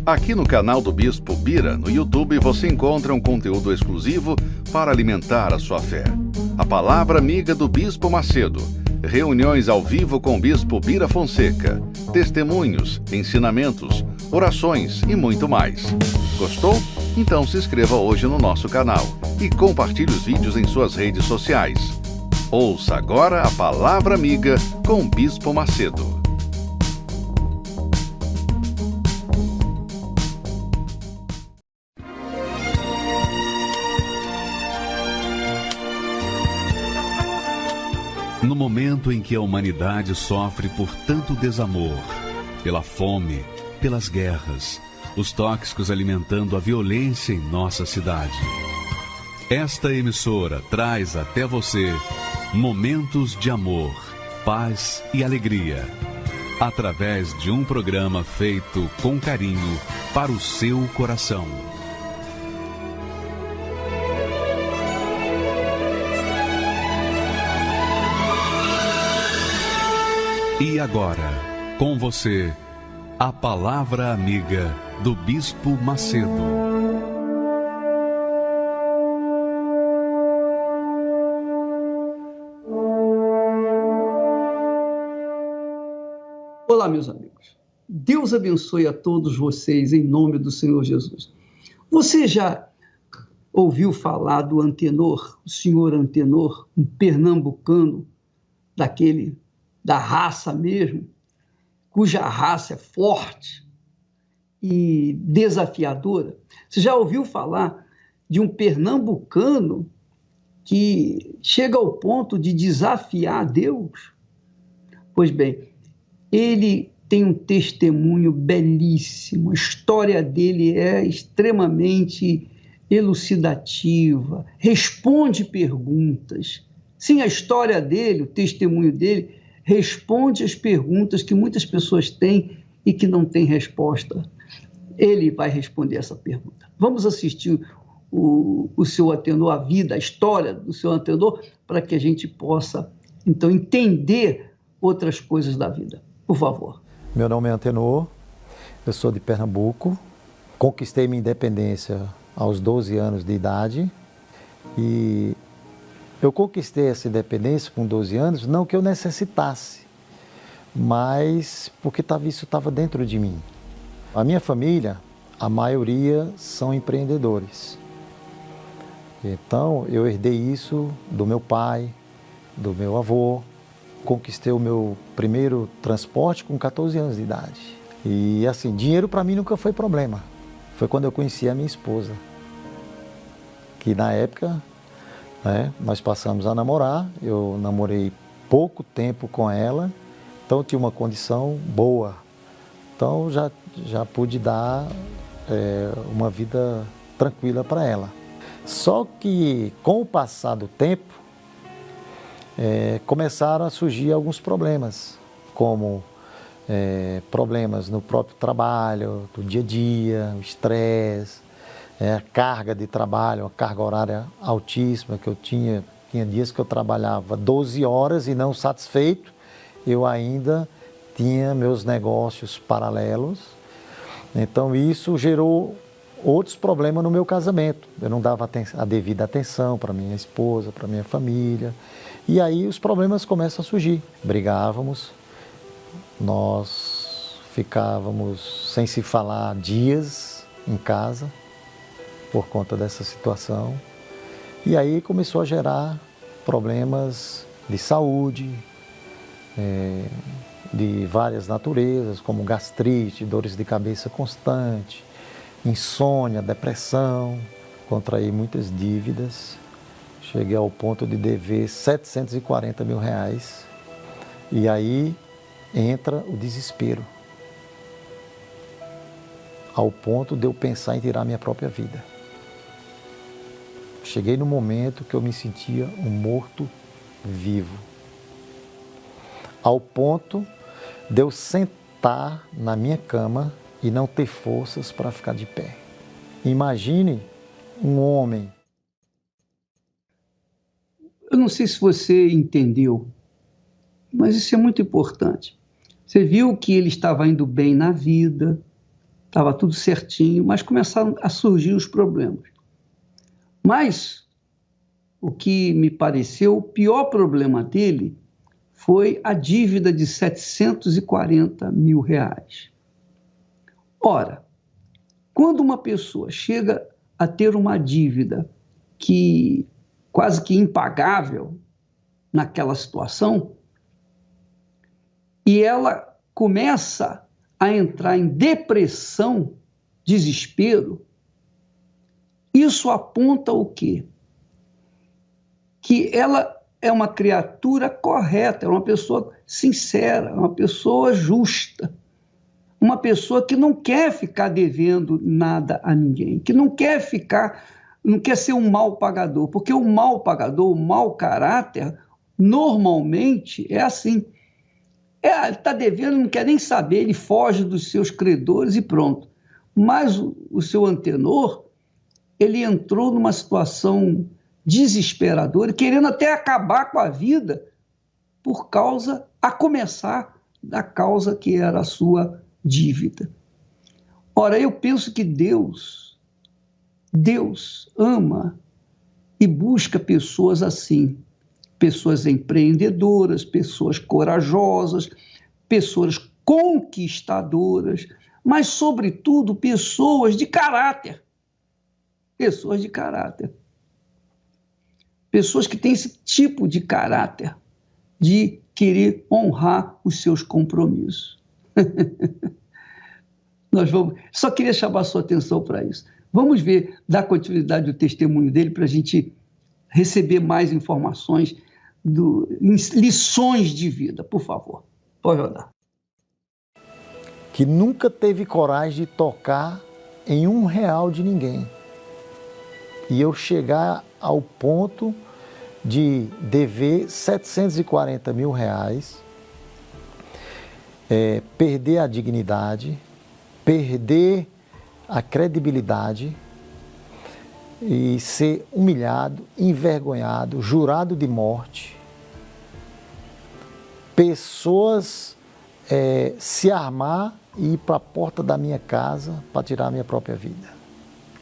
Aqui no canal do Bispo Bira, no YouTube, você encontra um conteúdo exclusivo para alimentar a sua fé. A Palavra Amiga do Bispo Macedo. Reuniões ao vivo com o Bispo Bira Fonseca. Testemunhos, ensinamentos, orações e muito mais. Gostou? Então se inscreva hoje no nosso canal e compartilhe os vídeos em suas redes sociais. Ouça agora a Palavra Amiga com o Bispo Macedo. No momento em que a humanidade sofre por tanto desamor, pela fome, pelas guerras, os tóxicos alimentando a violência em nossa cidade, esta emissora traz até você momentos de amor, paz e alegria, através de um programa feito com carinho para o seu coração. E agora, com você, a Palavra Amiga do Bispo Macedo. Olá, meus amigos. Deus abençoe a todos vocês em nome do Senhor Jesus. Você já ouviu falar do Antenor, o senhor Antenor, um pernambucano da raça mesmo, cuja raça é forte e desafiadora? Você já ouviu falar de um pernambucano que chega ao ponto de desafiar Deus? Pois bem, ele tem um testemunho belíssimo, a história dele é extremamente elucidativa, responde perguntas. Sim, a história dele, o testemunho dele, responde às perguntas que muitas pessoas têm e que não têm resposta. Ele vai responder essa pergunta. Vamos assistir o seu Antenor, a vida, a história do seu Antenor, para que a gente possa, então, entender outras coisas da vida. Por favor. Meu nome é Antenor, eu sou de Pernambuco, conquistei minha independência aos 12 anos de idade e eu conquistei essa independência com 12 anos, não que eu necessitasse, mas porque isso estava dentro de mim. A minha família, a maioria são empreendedores. Então, eu herdei isso do meu pai, do meu avô. Conquistei o meu primeiro transporte com 14 anos de idade. E assim, dinheiro para mim nunca foi problema. Foi quando eu conheci a minha esposa, que na época, nós passamos a namorar, eu namorei pouco tempo com ela, então eu tinha uma condição boa. Então já pude dar uma vida tranquila para ela. Só que com o passar do tempo, começaram a surgir alguns problemas, como problemas no próprio trabalho, do dia a dia, o estresse, a carga de trabalho, a carga horária altíssima que eu tinha. Tinha dias que eu trabalhava 12 horas e não satisfeito, eu ainda tinha meus negócios paralelos. Então isso gerou outros problemas no meu casamento. Eu não dava a devida atenção para minha esposa, para minha família. E aí os problemas começam a surgir. Brigávamos, nós ficávamos sem se falar dias em casa, por conta dessa situação. E aí começou a gerar problemas de saúde, de várias naturezas, como gastrite, dores de cabeça constante, insônia, depressão, contraí muitas dívidas. Cheguei ao ponto de dever 740 mil reais. E aí entra o desespero, ao ponto de eu pensar em tirar minha própria vida. Cheguei no momento que eu me sentia um morto-vivo, ao ponto de eu sentar na minha cama e não ter forças para ficar de pé. Imagine um homem. Eu não sei se você entendeu, mas isso é muito importante. Você viu que ele estava indo bem na vida, estava tudo certinho, mas começaram a surgir os problemas. Mas o que me pareceu o pior problema dele foi a dívida de R$740 mil. Ora, quando uma pessoa chega a ter uma dívida que quase que impagável naquela situação, e ela começa a entrar em depressão, desespero, isso aponta o quê? Que ela é uma criatura correta, é uma pessoa sincera, uma pessoa justa, uma pessoa que não quer ficar devendo nada a ninguém, que não quer ser um mau pagador, porque o mau pagador, o mau caráter, normalmente é assim. Ele está devendo, não quer nem saber, ele foge dos seus credores e pronto. Mas o seu antenor, ele entrou numa situação desesperadora, querendo até acabar com a vida a começar da causa que era a sua dívida. Ora, eu penso que Deus ama e busca pessoas assim, pessoas empreendedoras, pessoas corajosas, pessoas conquistadoras, mas, sobretudo, pessoas de caráter. Pessoas de caráter. Pessoas que têm esse tipo de caráter, de querer honrar os seus compromissos. Só queria chamar a sua atenção para isso. Vamos ver, dar continuidade ao testemunho dele para a gente receber mais informações, lições de vida, por favor. Pode rodar. Que nunca teve coragem de tocar em R$1 de ninguém. E eu chegar ao ponto de dever R$740 mil, perder a dignidade, perder a credibilidade e ser humilhado, envergonhado, jurado de morte. Pessoas se armar e ir para a porta da minha casa para tirar a minha própria vida.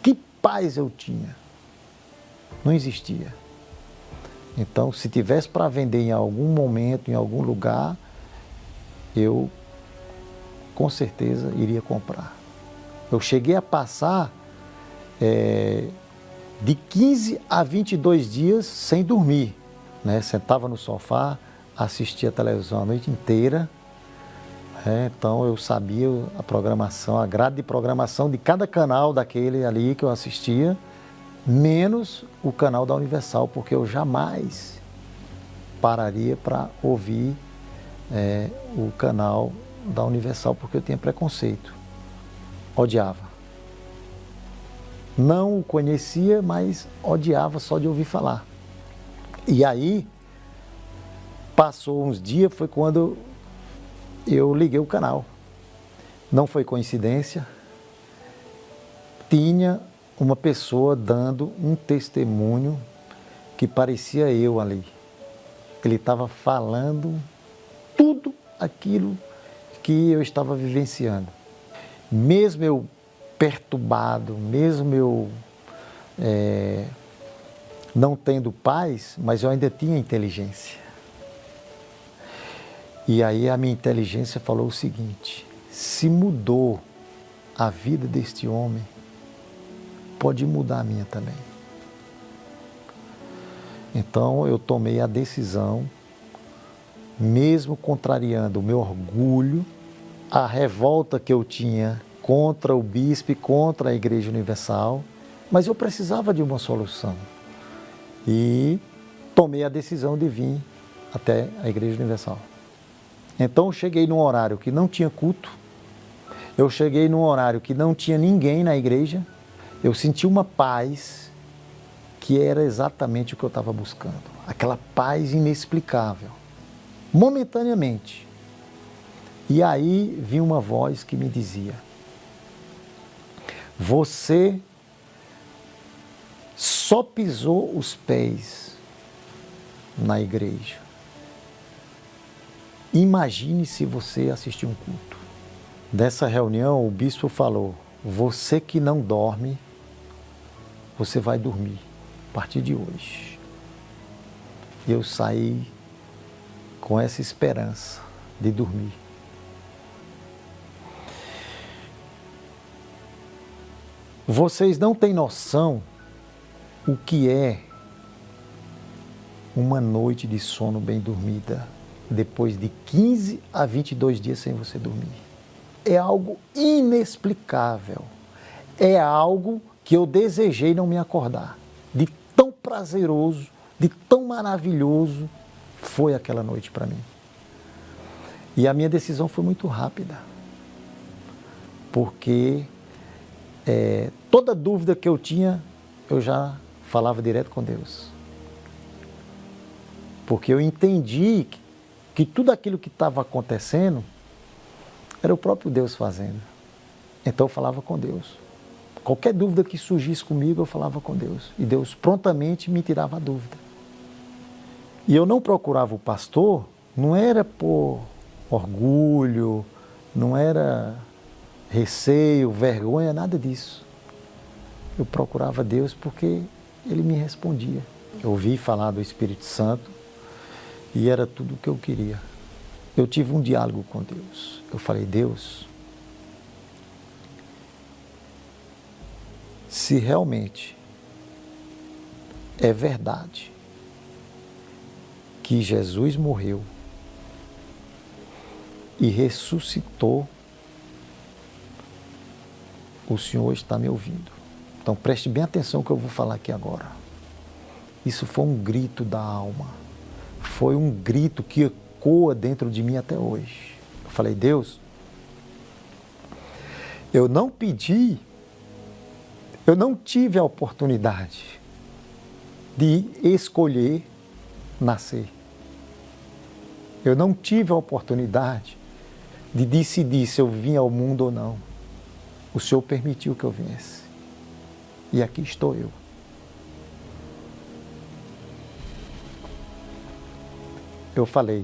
Que paz eu tinha? Não existia. Então, se tivesse para vender em algum momento, em algum lugar, eu com certeza iria comprar. Eu cheguei a passar de 15 a 22 dias sem dormir, né? Sentava no sofá, assistia a televisão a noite inteira, então eu sabia a programação, a grade de programação de cada canal daquele ali que eu assistia, menos o canal da Universal, porque eu jamais pararia para ouvir o canal da Universal, porque eu tinha preconceito, odiava. Não o conhecia, mas odiava só de ouvir falar. E aí, passou uns dias, foi quando eu liguei o canal. Não foi coincidência, tinha uma pessoa dando um testemunho que parecia eu ali. Ele estava falando tudo aquilo que eu estava vivenciando. Mesmo eu perturbado, mesmo eu não tendo paz, mas eu ainda tinha inteligência. E aí a minha inteligência falou o seguinte: se mudou a vida deste homem, pode mudar a minha também. Então eu tomei a decisão, mesmo contrariando o meu orgulho, a revolta que eu tinha contra o bispo e contra a Igreja Universal, mas eu precisava de uma solução. E tomei a decisão de vir até a Igreja Universal. Então eu cheguei num horário que não tinha culto, eu cheguei num horário que não tinha ninguém na igreja, eu senti uma paz que era exatamente o que eu estava buscando. Aquela paz inexplicável, momentaneamente. E aí vinha uma voz que me dizia: você só pisou os pés na igreja. Imagine se você assistir um culto. Dessa reunião, o bispo falou: você que não dorme, você vai dormir a partir de hoje. E eu saí com essa esperança de dormir. Vocês não têm noção o que é uma noite de sono bem dormida depois de 15 a 22 dias sem você dormir. É algo inexplicável. É algo que eu desejei não me acordar. De tão prazeroso, de tão maravilhoso foi aquela noite para mim. E a minha decisão foi muito rápida. Porque toda dúvida que eu tinha, eu já falava direto com Deus. Porque eu entendi que tudo aquilo que estava acontecendo era o próprio Deus fazendo. Então eu falava com Deus. Qualquer dúvida que surgisse comigo, eu falava com Deus. E Deus prontamente me tirava a dúvida. E eu não procurava o pastor, não era por orgulho, não era receio, vergonha, nada disso. Eu procurava Deus porque Ele me respondia. Eu ouvi falar do Espírito Santo e era tudo o que eu queria. Eu tive um diálogo com Deus. Eu falei, Deus, se realmente é verdade que Jesus morreu e ressuscitou, o Senhor está me ouvindo. Então preste bem atenção no que eu vou falar aqui agora. Isso foi um grito da alma. Foi um grito que ecoa dentro de mim até hoje. Eu falei, Deus, eu não pedi, eu não tive a oportunidade de escolher nascer. Eu não tive a oportunidade de decidir se eu vinha ao mundo ou não. O Senhor permitiu que eu viesse. E aqui estou eu. Eu falei,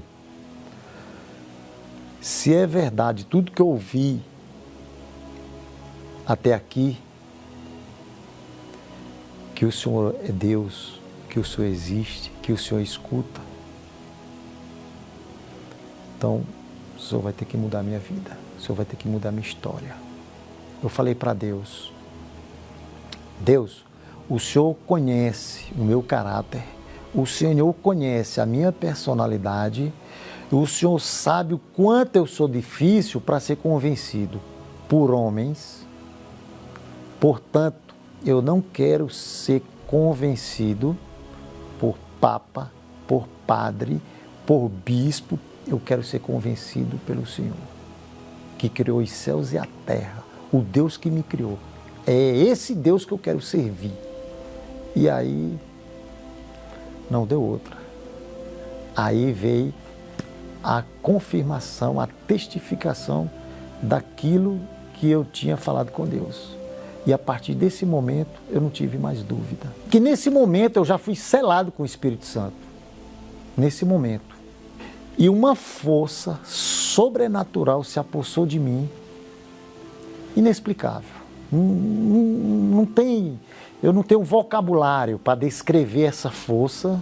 se é verdade tudo que eu ouvi até aqui, que o Senhor é Deus, que o Senhor existe, que o Senhor escuta, então o Senhor vai ter que mudar a minha vida, o Senhor vai ter que mudar a minha história. Eu falei para Deus, Deus, o Senhor conhece o meu caráter, o Senhor conhece a minha personalidade, o Senhor sabe o quanto eu sou difícil para ser convencido por homens. Portanto, eu não quero ser convencido por papa, por padre, por bispo. Eu quero ser convencido pelo Senhor, que criou os céus e a terra, o Deus que me criou. É esse Deus que eu quero servir. E aí, não deu outra. Aí veio a confirmação, a testificação daquilo que eu tinha falado com Deus. E a partir desse momento, eu não tive mais dúvida. Que nesse momento eu já fui selado com o Espírito Santo. Nesse momento. E uma força sobrenatural se apossou de mim, inexplicável. Eu não tenho vocabulário para descrever essa força.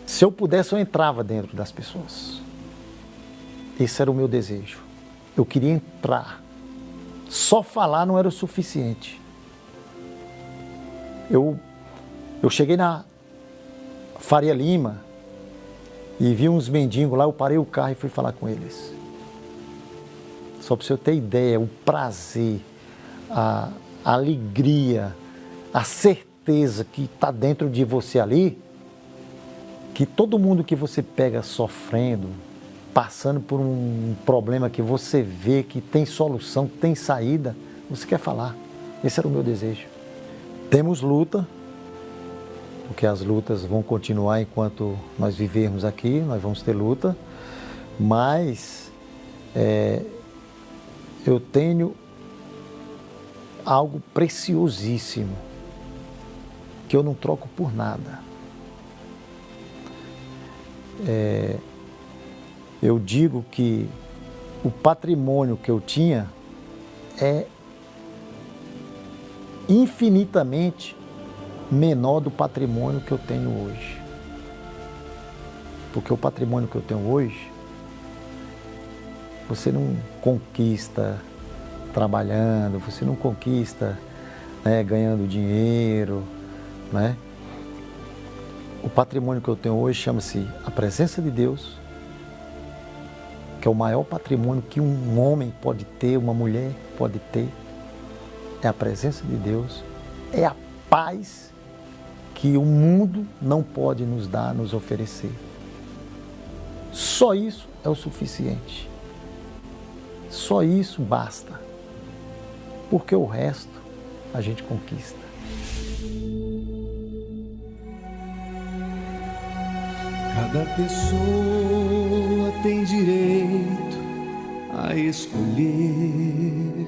Se eu pudesse, eu entrava dentro das pessoas. Esse era o meu desejo. Eu queria entrar. Só falar não era o suficiente. Eu cheguei na Faria Lima e vi uns mendigos lá, eu parei o carro e fui falar com eles. Só para você ter ideia, o prazer, a alegria, a certeza que está dentro de você ali, que todo mundo que você pega sofrendo, passando por um problema que você vê que tem solução, que tem saída, você quer falar. Esse era o meu desejo. Temos luta, porque as lutas vão continuar enquanto nós vivermos aqui, nós vamos ter luta, mas eu tenho algo preciosíssimo, que eu não troco por nada. Eu digo que o patrimônio que eu tinha é infinitamente menor do patrimônio que eu tenho hoje. Porque o patrimônio que eu tenho hoje, você não conquista trabalhando, você não conquista, né, ganhando dinheiro, né? O patrimônio que eu tenho hoje chama-se a presença de Deus, que é o maior patrimônio que um homem pode ter, uma mulher pode ter. É a presença de Deus, é a paz que o mundo não pode nos dar, nos oferecer. Só isso é o suficiente. Só isso basta. Porque o resto a gente conquista. Cada pessoa tem direito a escolher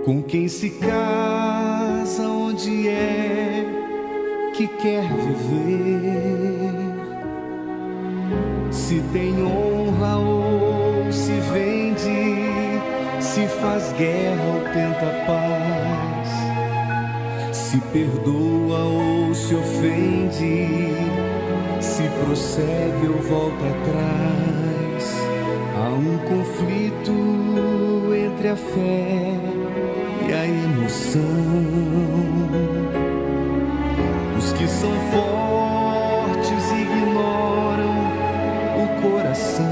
com quem se casa, onde é que quer viver, se tem honra ou se vende, se faz guerra ou tenta paz, se perdoa ou se ofende, se prossegue ou volta atrás. Há um conflito entre a fé e a emoção. Os que são fortes ignoram o coração,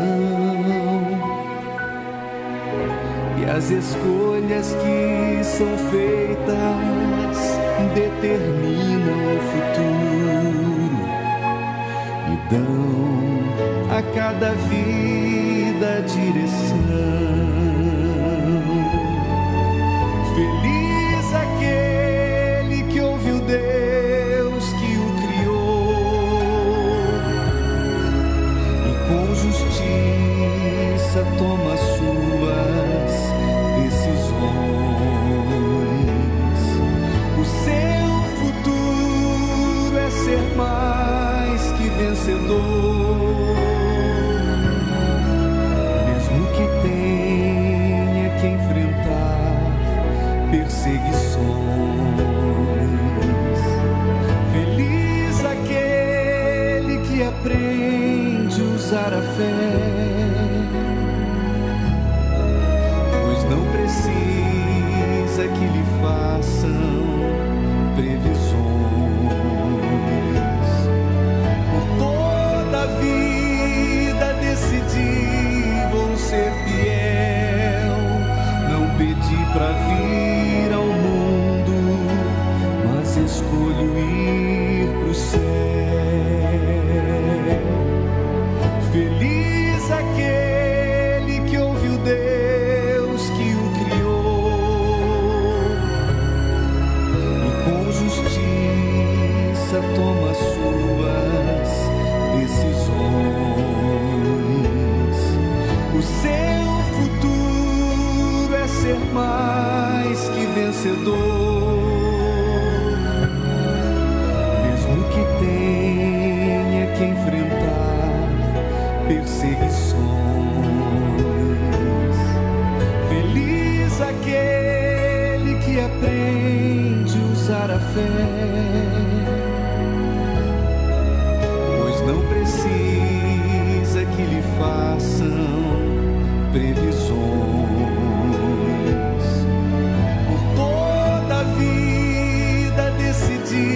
e as escolhas que são feitas determinam o futuro e dão a cada vida direção. Feliz aquele que ouviu Deus que o criou e com justiça toma suas decisões. O seu futuro é ser mais que vencedor, mesmo que tenha que enfrentar perseguições. Feliz aquele que aprende a usar a fé, pois não precisa que lhe façam previsões. Por toda a vida decidi vou ser fiel, não pedi pra vir ao mundo, mas escolho ir pro céu. Feliz aquele que ouviu Deus que o criou e com justiça toma suas decisões. O seu futuro é ser mais que vencedor, mesmo que tenha que enfrentar perseguições. Feliz aquele que aprende a usar a fé, pois não precisa que lhe façam previsões. Por toda a vida decidi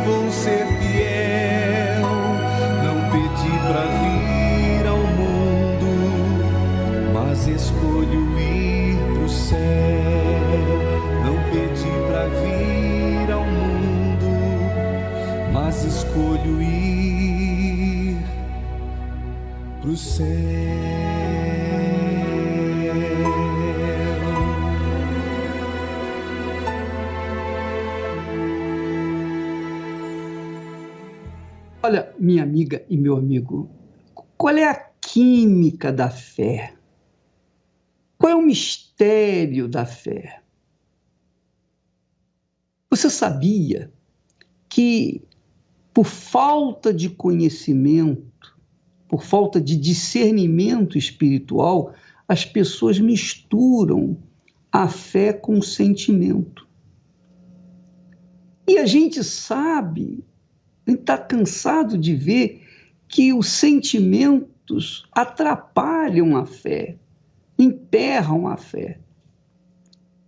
vou ser fiel, não pedi pra vir ao mundo, mas escolho ir pro céu. Não pedi pra vir ao mundo, mas escolho ir pro céu. Olha, minha amiga e meu amigo, qual é a química da fé? Qual é o mistério da fé? Você sabia que, por falta de conhecimento, por falta de discernimento espiritual, as pessoas misturam a fé com o sentimento. E a gente sabe, a gente está cansado de ver que os sentimentos atrapalham a fé, emperram a fé.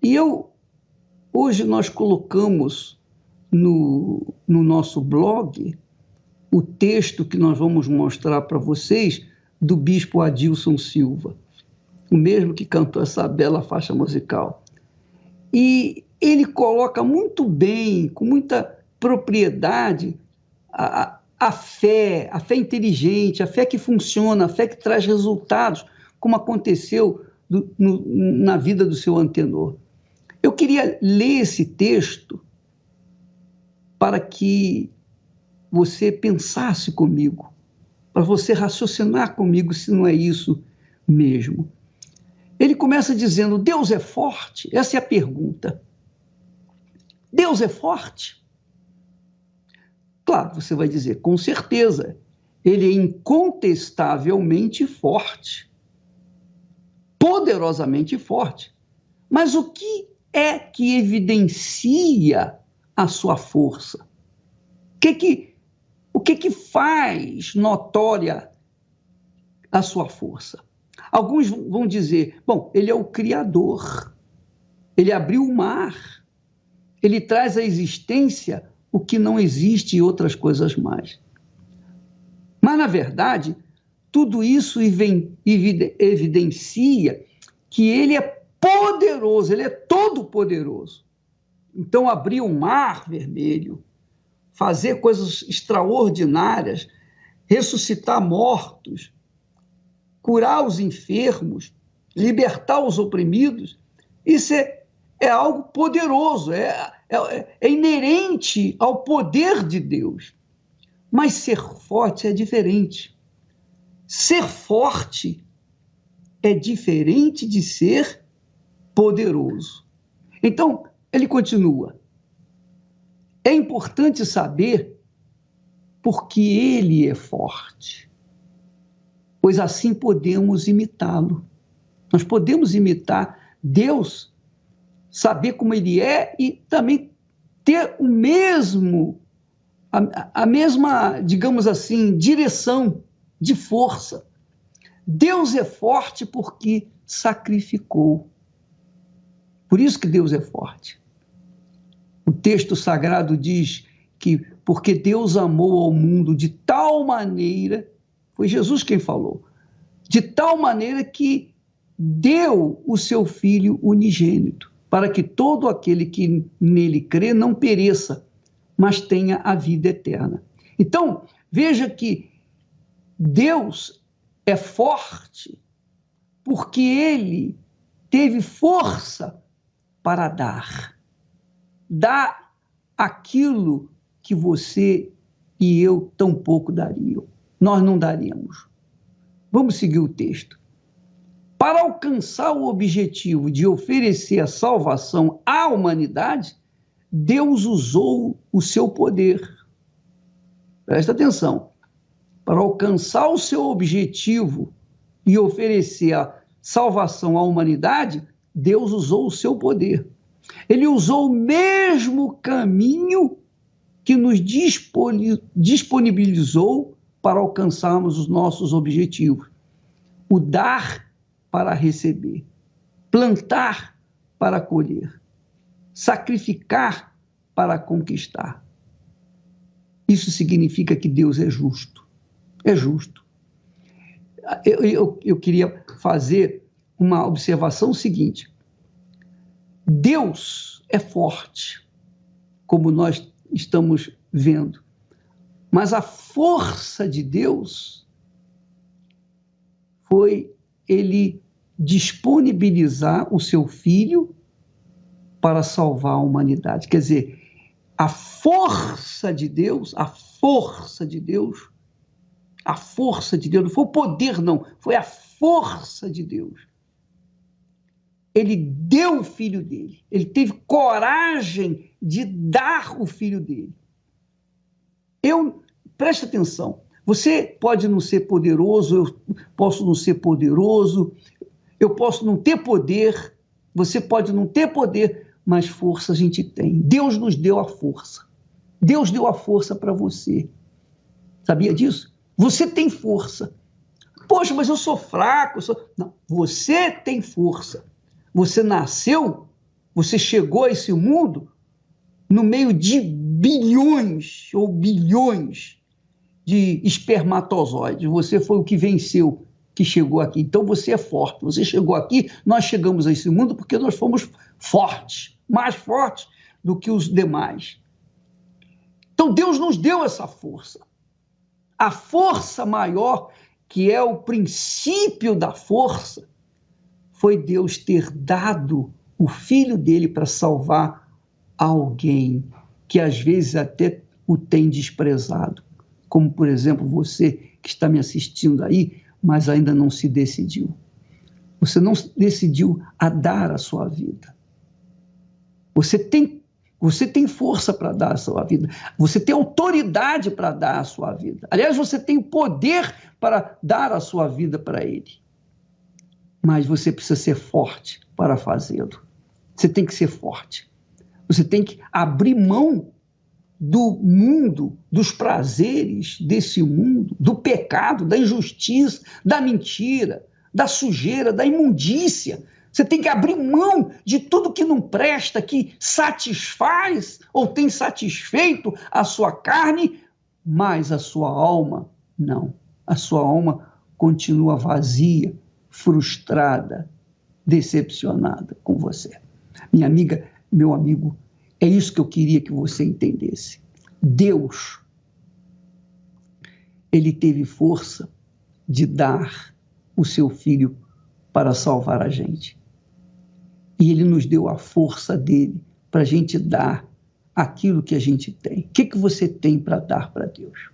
E hoje nós colocamos no nosso blog o texto que nós vamos mostrar para vocês do bispo Adilson Silva, o mesmo que cantou essa bela faixa musical. E ele coloca muito bem, com muita propriedade, a fé inteligente, a fé que funciona, a fé que traz resultados, como aconteceu na vida do seu antenor. Eu queria ler esse texto para que você pensasse comigo, para você raciocinar comigo se não é isso mesmo. Ele começa dizendo: Deus é forte? Essa é a pergunta. Deus é forte? Claro, você vai dizer, com certeza, ele é incontestavelmente forte, poderosamente forte. Mas o que é que evidencia a sua força? O que faz notória a sua força? Alguns vão dizer, bom, ele é o Criador, ele abriu o mar, ele traz à existência o que não existe e outras coisas mais. Mas, na verdade, tudo isso evidencia que ele é poderoso, ele é todo poderoso. Então, abrir o mar vermelho, fazer coisas extraordinárias, ressuscitar mortos, curar os enfermos, libertar os oprimidos, isso é algo poderoso, é inerente ao poder de Deus. Mas ser forte é diferente. Ser forte é diferente de ser poderoso. Então, ele continua. É importante saber por que ele é forte, pois assim podemos imitá-lo. Nós podemos imitar Deus, saber como ele é e também ter a mesma, digamos assim, direção de força. Deus é forte porque sacrificou. Por isso que Deus é forte. O texto sagrado diz que porque Deus amou ao mundo de tal maneira, foi Jesus quem falou, de tal maneira que deu o seu Filho unigênito, para que todo aquele que nele crê não pereça, mas tenha a vida eterna. Então, veja que Deus é forte porque ele teve força para dar aquilo que você e eu tão pouco dariam. Nós não daríamos. Vamos seguir o texto. Para alcançar o objetivo de oferecer a salvação à humanidade, Deus usou o seu poder. Presta atenção. Para alcançar o seu objetivo e oferecer a salvação à humanidade, Deus usou o seu poder. Ele usou o mesmo caminho que nos disponibilizou para alcançarmos os nossos objetivos. O dar para receber, plantar para colher, sacrificar para conquistar. Isso significa que Deus é justo. É justo. Eu queria fazer uma observação seguinte. Deus é forte, como nós estamos vendo, mas a força de Deus foi ele disponibilizar o seu Filho para salvar a humanidade. Quer dizer, a força de Deus, não foi o poder não, foi a força de Deus. Ele deu o Filho dele, ele teve coragem de dar o Filho dele. Preste atenção, você pode não ser poderoso, eu posso não ser poderoso, eu posso não ter poder, você pode não ter poder, mas força a gente tem. Deus nos deu a força. Deus deu a força para você. Sabia disso? Você tem força. Poxa, mas eu sou fraco. Não, você tem força. Você nasceu, você chegou a esse mundo no meio de bilhões ou bilhões de espermatozoides. Você foi o que venceu, que chegou aqui. Então você é forte. Você chegou aqui, nós chegamos a esse mundo porque nós fomos fortes, mais fortes do que os demais. Então Deus nos deu essa força. A força maior, que é o princípio da força, foi Deus ter dado o Filho dele para salvar alguém que às vezes até o tem desprezado. Como, por exemplo, você que está me assistindo aí, mas ainda não se decidiu. Você não decidiu a dar a sua vida. Você tem força para dar a sua vida. Você tem autoridade para dar a sua vida. Aliás, você tem o poder para dar a sua vida para Ele. Mas você precisa ser forte para fazê-lo. Você tem que ser forte. Você tem que abrir mão do mundo, dos prazeres desse mundo, do pecado, da injustiça, da mentira, da sujeira, da imundícia. Você tem que abrir mão de tudo que não presta, que satisfaz ou tem satisfeito a sua carne, mas a sua alma não. A sua alma continua vazia, frustrada, decepcionada com você. Minha amiga, meu amigo, é isso que eu queria que você entendesse. Deus, Ele teve força de dar o seu Filho para salvar a gente. E Ele nos deu a força dele para a gente dar aquilo que a gente tem. O que você tem para dar para Deus?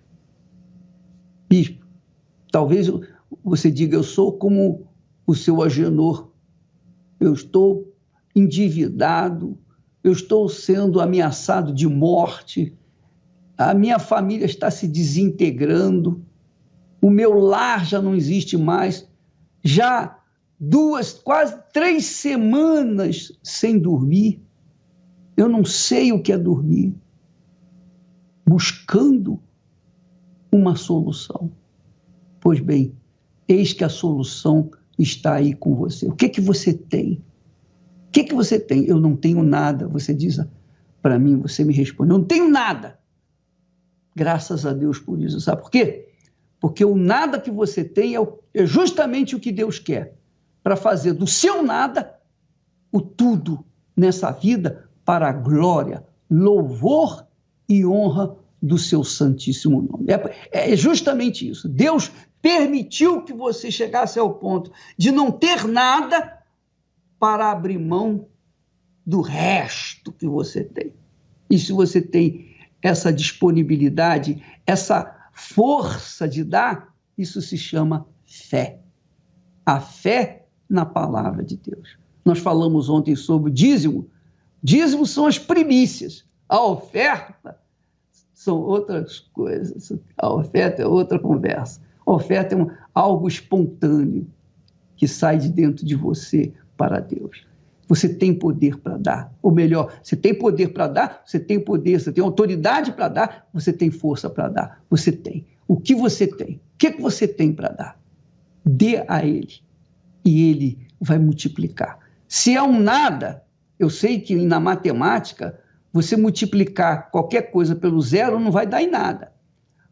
Bispo, talvez você diga, eu sou como o seu Agenor. Eu estou endividado, eu estou sendo ameaçado de morte, a minha família está se desintegrando, o meu lar já não existe mais, já 2, quase 3 semanas sem dormir, eu não sei o que é dormir, buscando uma solução. Pois bem, eis que a solução está aí com você. O que você tem? O que você tem? Eu não tenho nada. Você diz para mim, você me responde, eu não tenho nada. Graças a Deus por isso. Sabe por quê? Porque o nada que você tem é justamente o que Deus quer, para fazer do seu nada o tudo nessa vida para a glória, louvor e honra do seu santíssimo nome. É justamente isso. Deus permitiu que você chegasse ao ponto de não ter nada para abrir mão do resto que você tem. E se você tem essa disponibilidade, essa força de dar, isso se chama fé. A fé na palavra de Deus. Nós falamos ontem sobre o dízimo. Dízimo são as primícias. A oferta são outras coisas. A oferta é outra conversa. A oferta é algo espontâneo que sai de dentro de você para Deus. Você tem poder para dar. Ou melhor, você tem poder para dar, você tem poder, você tem autoridade para dar, você tem força para dar. Você tem. O que você tem? O que você tem para dar? Dê a Ele. E Ele vai multiplicar. Se é um nada, eu sei que na matemática, você multiplicar qualquer coisa pelo zero não vai dar em nada.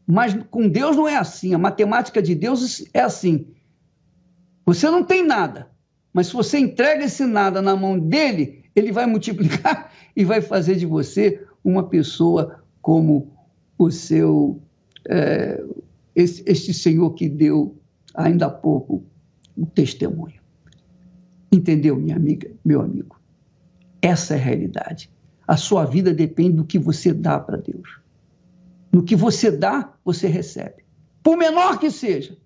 Mas com Deus não é assim. A matemática de Deus é assim. Você não tem nada, mas se você entrega esse nada na mão dele, ele vai multiplicar e vai fazer de você uma pessoa como o seu, este Senhor que deu ainda há pouco o testemunho. Entendeu, minha amiga, meu amigo? Essa é a realidade. A sua vida depende do que você dá para Deus. No que você dá, você recebe. Por menor que seja.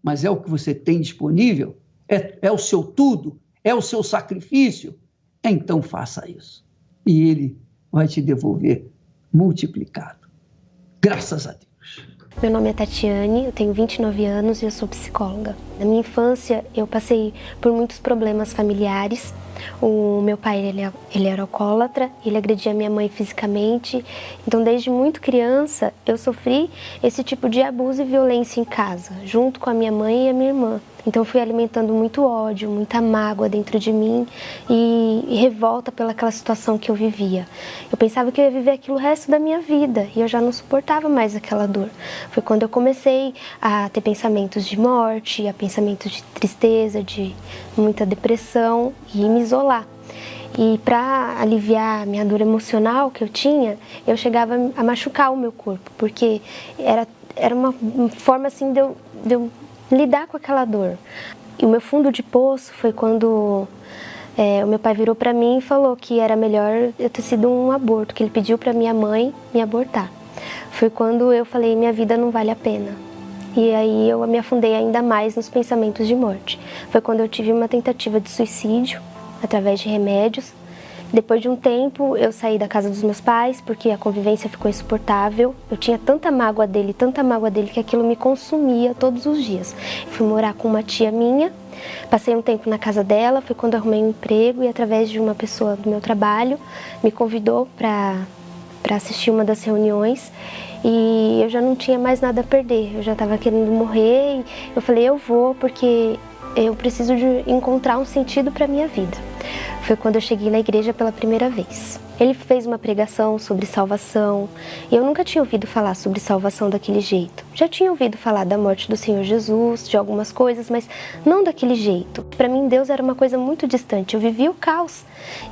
Mas é o que você tem disponível, é o seu tudo, é o seu sacrifício, então faça isso. E Ele vai te devolver multiplicado. Graças a Deus. Meu nome é Tatiane, eu tenho 29 anos e eu sou psicóloga. Na minha infância, eu passei por muitos problemas familiares. O meu pai, ele era alcoólatra, ele agredia minha mãe fisicamente. Então, desde muito criança, eu sofri esse tipo de abuso e violência em casa, junto com a minha mãe e a minha irmã. Então, fui alimentando muito ódio, muita mágoa dentro de mim e revolta pelaquela situação que eu vivia. Eu pensava que eu ia viver aquilo o resto da minha vida e eu já não suportava mais aquela dor. Foi quando eu comecei a ter pensamentos de morte, a pensamentos de tristeza, de muita depressão e me isolar. E para aliviar a minha dor emocional que eu tinha, eu chegava a machucar o meu corpo, porque era uma forma assim de eu lidar com aquela dor. E o meu fundo de poço foi quando o meu pai virou para mim e falou que era melhor eu ter sido um aborto, que ele pediu para minha mãe me abortar. Foi quando eu falei, minha vida não vale a pena. E aí eu me afundei ainda mais nos pensamentos de morte. Foi quando eu tive uma tentativa de suicídio, através de remédios. Depois de um tempo, eu saí da casa dos meus pais, porque a convivência ficou insuportável. Eu tinha tanta mágoa dele, que aquilo me consumia todos os dias. Eu fui morar com uma tia minha, passei um tempo na casa dela, foi quando eu arrumei um emprego e através de uma pessoa do meu trabalho, me convidou para assistir uma das reuniões e eu já não tinha mais nada a perder. Eu já estava querendo morrer e eu falei, eu vou porque eu preciso de encontrar um sentido para a minha vida. Foi quando eu cheguei na igreja pela primeira vez. Ele fez uma pregação sobre salvação e eu nunca tinha ouvido falar sobre salvação daquele jeito. Já tinha ouvido falar da morte do Senhor Jesus, de algumas coisas, mas não daquele jeito. Para mim, Deus era uma coisa muito distante, eu vivia o caos.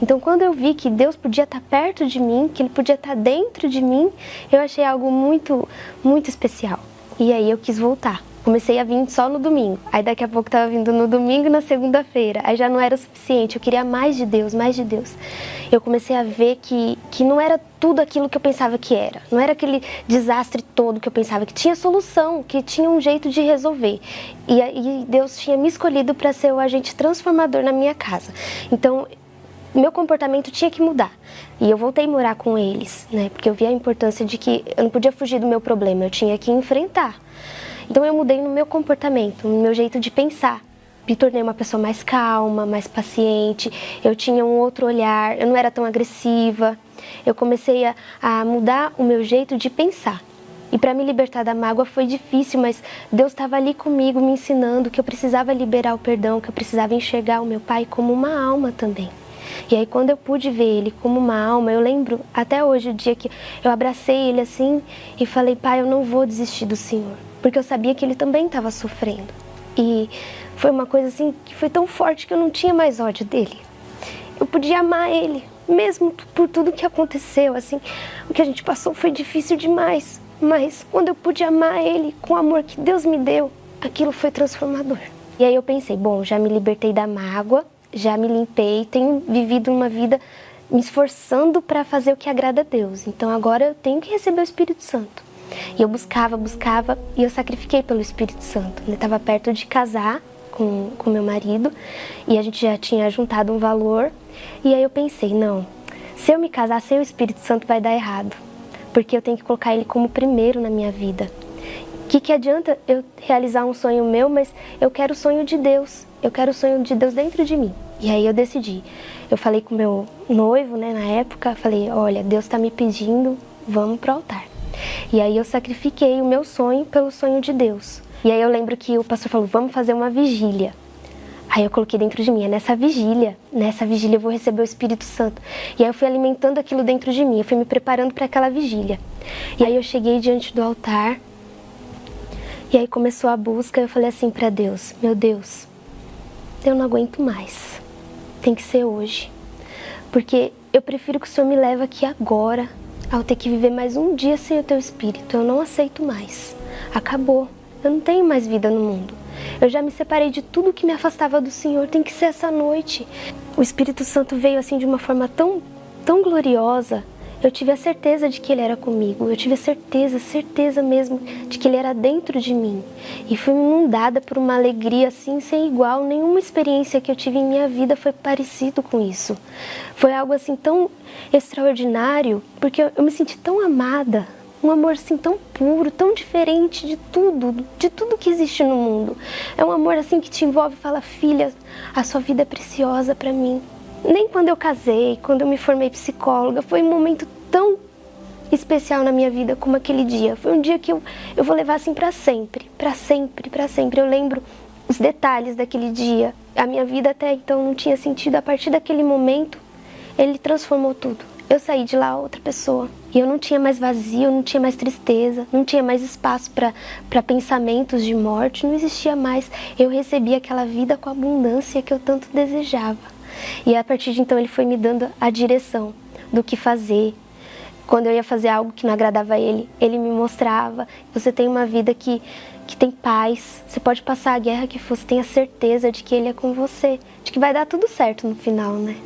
Então, quando eu vi que Deus podia estar perto de mim, que Ele podia estar dentro de mim, eu achei algo muito, muito especial. E aí eu quis voltar. Comecei a vir só no domingo, aí daqui a pouco estava vindo no domingo e na segunda-feira, aí já não era o suficiente, eu queria mais de Deus, mais de Deus. Eu comecei a ver que não era tudo aquilo que eu pensava que era, não era aquele desastre todo que eu pensava, que tinha solução, que tinha um jeito de resolver. E aí Deus tinha me escolhido para ser o agente transformador na minha casa. Então, meu comportamento tinha que mudar. E eu voltei a morar com eles, né? Porque eu vi a importância de que eu não podia fugir do meu problema, eu tinha que enfrentar. Então eu mudei no meu comportamento, no meu jeito de pensar. Me tornei uma pessoa mais calma, mais paciente, eu tinha um outro olhar, eu não era tão agressiva. Eu comecei a mudar o meu jeito de pensar. E para me libertar da mágoa foi difícil, mas Deus estava ali comigo, me ensinando que eu precisava liberar o perdão, que eu precisava enxergar o meu pai como uma alma também. E aí quando eu pude ver ele como uma alma, eu lembro até hoje o dia que eu abracei ele assim e falei, pai, eu não vou desistir do Senhor. Porque eu sabia que ele também estava sofrendo. E foi uma coisa assim que foi tão forte que eu não tinha mais ódio dele. Eu podia amar ele, mesmo por tudo que aconteceu, assim. O que a gente passou foi difícil demais. Mas quando eu pude amar ele com o amor que Deus me deu, aquilo foi transformador. E aí eu pensei, bom, já me libertei da mágoa, já me limpei, tenho vivido uma vida me esforçando para fazer o que agrada a Deus. Então agora eu tenho que receber o Espírito Santo. E eu buscava e eu sacrifiquei pelo Espírito Santo. Eu estava perto de casar com meu marido e a gente já tinha juntado um valor. E aí eu pensei, não, se eu me casar sem o Espírito Santo vai dar errado, porque eu tenho que colocar ele como primeiro na minha vida. O que adianta eu realizar um sonho meu, mas eu quero o sonho de Deus. Eu quero o sonho de Deus dentro de mim. E aí eu decidi. Eu falei com meu noivo, né, na época, falei, olha, Deus está me pedindo, vamos para o altar. E aí eu sacrifiquei o meu sonho pelo sonho de Deus. E aí eu lembro que o pastor falou, vamos fazer uma vigília. Aí eu coloquei dentro de mim, nessa vigília eu vou receber o Espírito Santo. E aí eu fui alimentando aquilo dentro de mim, eu fui me preparando para aquela vigília. E aí eu cheguei diante do altar, e aí começou a busca, eu falei assim para Deus, meu Deus, eu não aguento mais, tem que ser hoje. Porque eu prefiro que o Senhor me leve aqui agora, ao ter que viver mais um dia sem o Teu Espírito. Eu não aceito mais. Acabou. Eu não tenho mais vida no mundo. Eu já me separei de tudo que me afastava do Senhor. Tem que ser essa noite. O Espírito Santo veio assim de uma forma tão gloriosa. Eu tive a certeza de que Ele era comigo. Eu tive a certeza mesmo de que Ele era dentro de mim. E fui inundada por uma alegria assim sem igual. Nenhuma experiência que eu tive em minha vida foi parecido com isso. Foi algo assim tão extraordinário, porque eu me senti tão amada, Um amor assim tão puro, tão diferente de tudo que existe no mundo. É um amor assim que te envolve e fala: filha, a sua vida é preciosa para mim. Nem quando eu casei, quando eu me formei psicóloga, foi um momento tão especial na minha vida como aquele dia. Foi um dia que eu vou levar assim para sempre, para sempre, para sempre. Eu lembro os detalhes daquele dia. A minha vida até então não tinha sentido. A partir daquele momento, ele transformou tudo. Eu saí de lá outra pessoa. E eu não tinha mais vazio, não tinha mais tristeza, não tinha mais espaço para pensamentos de morte, não existia mais. Eu recebi aquela vida com a abundância que eu tanto desejava. E a partir de então ele foi me dando a direção do que fazer. Quando eu ia fazer algo que não agradava a ele, ele me mostrava: você tem uma vida que tem paz, você pode passar a guerra que for, você tenha certeza de que ele é com você, de que vai dar tudo certo no final, né?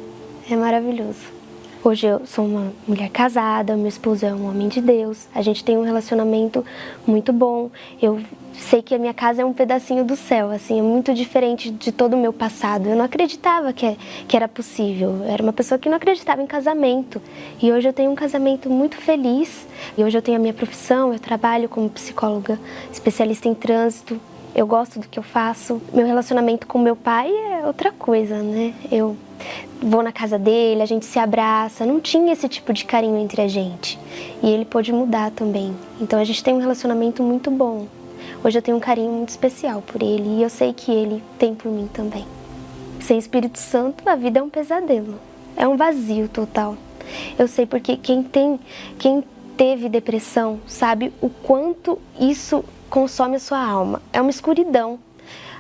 É maravilhoso. Hoje eu sou uma mulher casada, meu esposo é um homem de Deus, a gente tem um relacionamento muito bom. Eu sei que a minha casa é um pedacinho do céu, assim, é muito diferente de todo o meu passado. Eu não acreditava que era possível, eu era uma pessoa que não acreditava em casamento. E hoje eu tenho um casamento muito feliz, e hoje eu tenho a minha profissão, eu trabalho como psicóloga especialista em trânsito. Eu gosto do que eu faço. Meu relacionamento com meu pai é outra coisa, né? Eu vou na casa dele, a gente se abraça. Não tinha esse tipo de carinho entre a gente. E ele pôde mudar também. Então a gente tem um relacionamento muito bom. Hoje eu tenho um carinho muito especial por ele e eu sei que ele tem por mim também. Sem Espírito Santo, a vida é um pesadelo. É um vazio total. Eu sei porque quem teve depressão sabe o quanto isso consome a sua alma. É uma escuridão.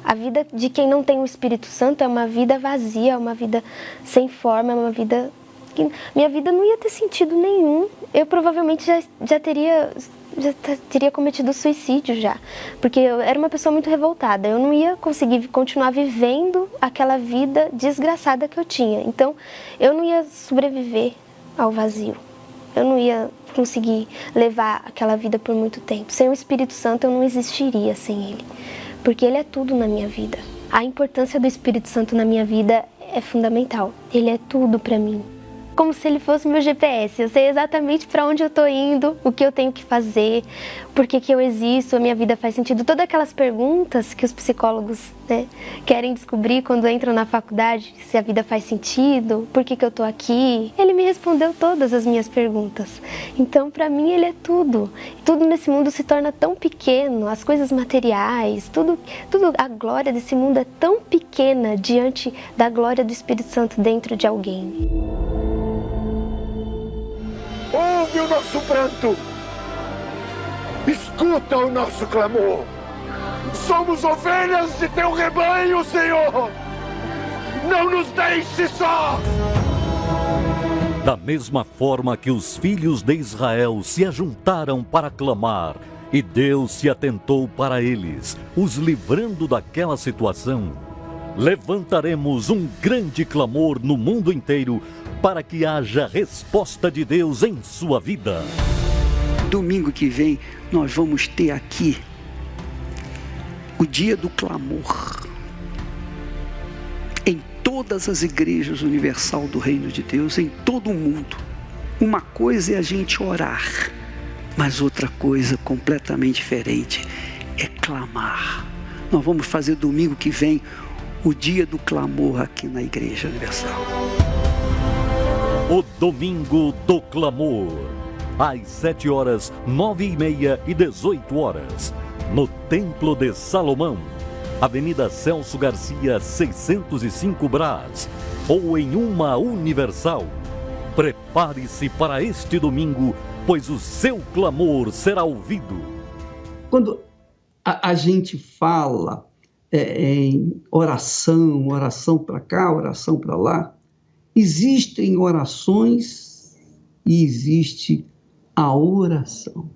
A vida de quem não tem o Espírito Santo é uma vida vazia, é uma vida sem forma, é uma vida que minha vida não ia ter sentido nenhum. Eu provavelmente já teria cometido suicídio já, porque eu era uma pessoa muito revoltada. Eu não ia conseguir continuar vivendo aquela vida desgraçada que eu tinha. Então, eu não ia sobreviver ao vazio. Eu não ia conseguir levar aquela vida por muito tempo. Sem o Espírito Santo eu não existiria sem ele, porque ele é tudo na minha vida. A importância do Espírito Santo na minha vida é fundamental. Ele é tudo para mim. Como se ele fosse meu GPS. Eu sei exatamente para onde eu tô indo, o que eu tenho que fazer, por que eu existo, a minha vida faz sentido. Todas aquelas perguntas que os psicólogos, né, querem descobrir quando entram na faculdade, se a vida faz sentido, por que eu tô aqui. Ele me respondeu todas as minhas perguntas. Então, para mim, ele é tudo. Tudo nesse mundo se torna tão pequeno, as coisas materiais, tudo, a glória desse mundo é tão pequena diante da glória do Espírito Santo dentro de alguém. Ouve o nosso pranto, escuta o nosso clamor. Somos ovelhas de teu rebanho, Senhor. Não nos deixe só. Da mesma forma que os filhos de Israel se ajuntaram para clamar, e Deus se atentou para eles, os livrando daquela situação, levantaremos um grande clamor no mundo inteiro para que haja resposta de Deus em sua vida. Domingo que vem nós vamos ter aqui o dia do clamor. Em todas as igrejas universal do Reino de Deus, em todo o mundo. Uma coisa é a gente orar, mas outra coisa completamente diferente é clamar. Nós vamos fazer domingo que vem o dia do clamor aqui na Igreja Universal. O Domingo do Clamor, às 7h, 9h30 e 18h, no Templo de Salomão, Avenida Celso Garcia, 605 Brás, ou em uma Universal. Prepare-se para este domingo, pois o seu clamor será ouvido. Quando a gente fala em oração para cá, oração para lá, existem orações e existe a oração.